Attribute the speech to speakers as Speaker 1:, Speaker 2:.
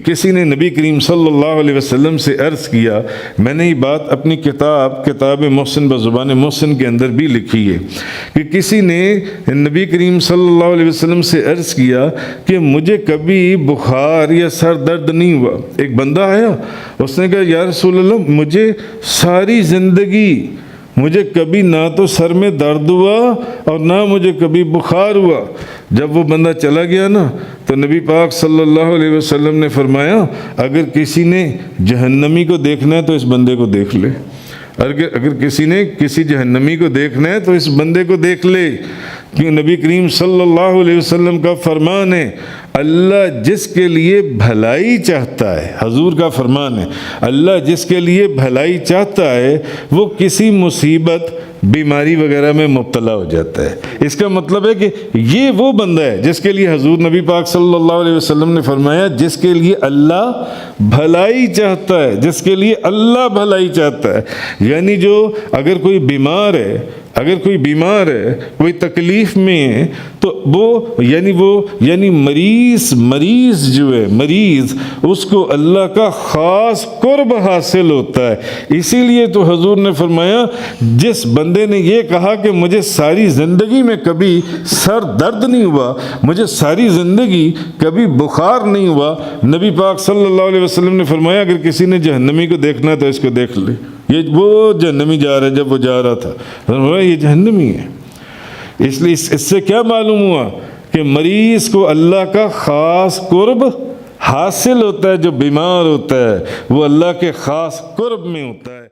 Speaker 1: کسی نے نبی کریم صلی اللہ علیہ وسلم سے عرض کیا، میں نے یہ بات اپنی کتاب محسن بزبان محسن کے اندر بھی لکھی ہے، کہ کسی نے نبی کریم صلی اللہ علیہ وسلم سے عرض کیا کہ مجھے کبھی بخار یا سر درد نہیں ہوا۔ ایک بندہ آیا، اس نے کہا یا رسول اللہ مجھے ساری زندگی مجھے کبھی نہ تو سر میں درد ہوا اور نہ مجھے کبھی بخار ہوا۔ جب وہ بندہ چلا گیا نا تو نبی پاک صلی اللہ علیہ وسلم نے فرمایا اگر کسی نے جہنمی کو دیکھنا ہے تو اس بندے کو دیکھ لے، اگر کسی نے کسی جہنمی کو دیکھنا ہے تو اس بندے کو دیکھ لے، کیوں نبی کریم صلی اللہ علیہ وسلم کا فرمان ہے اللہ جس کے لیے بھلائی چاہتا ہے، حضور کا فرمان ہے اللہ جس کے لیے بھلائی چاہتا ہے وہ کسی مصیبت بیماری وغیرہ میں مبتلا ہو جاتا ہے۔ اس کا مطلب ہے کہ یہ وہ بندہ ہے جس کے لیے حضور نبی پاک صلی اللہ علیہ وسلم نے فرمایا جس کے لیے اللہ بھلائی چاہتا ہے، جس کے لیے اللہ بھلائی چاہتا ہے، یعنی جو اگر کوئی بیمار ہے، کوئی تکلیف میں ہے تو وہ مریض جو ہے اس کو اللہ کا خاص قرب حاصل ہوتا ہے۔ اسی لیے تو حضور نے فرمایا جس بندے نے یہ کہا کہ مجھے ساری زندگی میں کبھی سر درد نہیں ہوا، مجھے ساری زندگی کبھی بخار نہیں ہوا، نبی پاک صلی اللہ علیہ وسلم نے فرمایا اگر کسی نے جہنمی کو دیکھنا ہے تو اس کو دیکھ لے۔ یہ وہ جہنمی جا رہا ہے، جب وہ جا رہا تھا یہ جہنمی ہے۔ اس لیے اس سے کیا معلوم ہوا کہ مریض کو اللہ کا خاص قرب حاصل ہوتا ہے، جو بیمار ہوتا ہے وہ اللہ کے خاص قرب میں ہوتا ہے۔